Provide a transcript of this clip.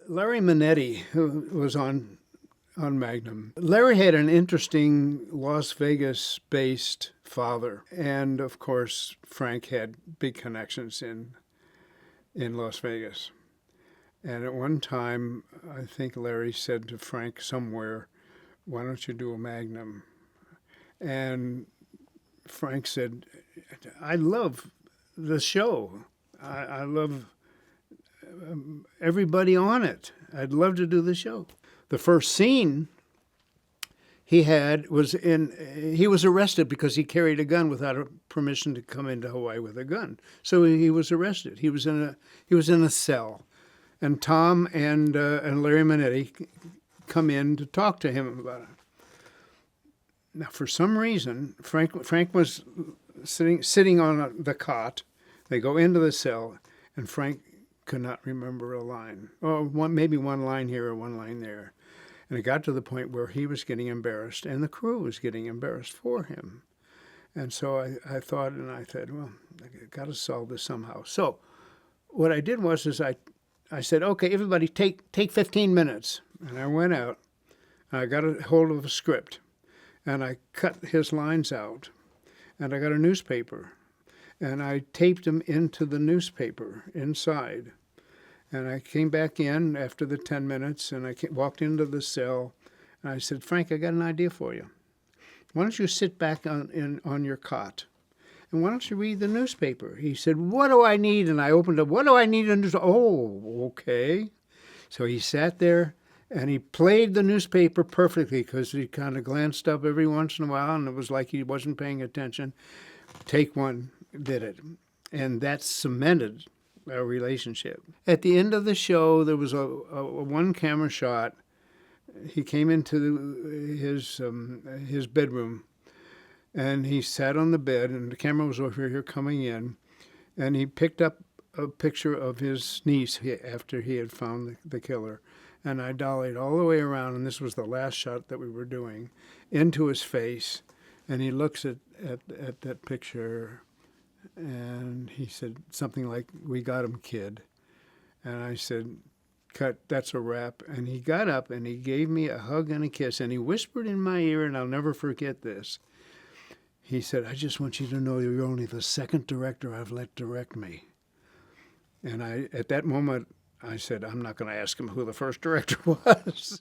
Larry Manetti, who was on Magnum. Larry had an interesting Las Vegas-based father, and of course Frank had big connections in Las Vegas. And at one time, I think Larry said to Frank somewhere, "Why don't you do a Magnum?" And Frank said, "I love the show. I love everybody on it. I'd love to do the show." The first scene he had was he was arrested because he carried a gun without a permission to come into Hawaii with a gun. So he was arrested. He was in a cell, and Tom and Larry Manetti come in to talk to him about it. Now, for some reason, Frank was sitting on the cot. They go into the cell, and Frank could not remember a line. Oh, maybe one line here or one line there. And it got to the point where he was getting embarrassed, and the crew was getting embarrassed for him. And so I thought, and I said, well, I got to solve this somehow. So what I did was I said, okay, everybody take 15 minutes. And I went out, and I got a hold of a script, and I cut his lines out, and I got a newspaper, and I taped them into the newspaper inside. And I came back in after the 10 minutes, and I walked into the cell, and I said, "Frank, I got an idea for you. Why don't you sit back on your cot, and why don't you read the newspaper?" He said, "What do I need?" And I opened up, "What do I need in the Oh, okay." So he sat there, and he played the newspaper perfectly because he kind of glanced up every once in a while, and it was like he wasn't paying attention. Take one, did it. And that cemented our relationship. At the end of the show, there was a one-camera shot. He came into his bedroom, and he sat on the bed, and the camera was over here coming in, and he picked up a picture of his niece after he had found the killer. And I dollied all the way around, and this was the last shot that we were doing, into his face, and he looks at that picture, and he said something like, "We got him, kid." And I said, "Cut, that's a wrap." And he got up, and he gave me a hug and a kiss, and he whispered in my ear, and I'll never forget this. He said, "I just want you to know you're only the second director I've let direct me." And at that moment, I said, I'm not going to ask him who the first director was.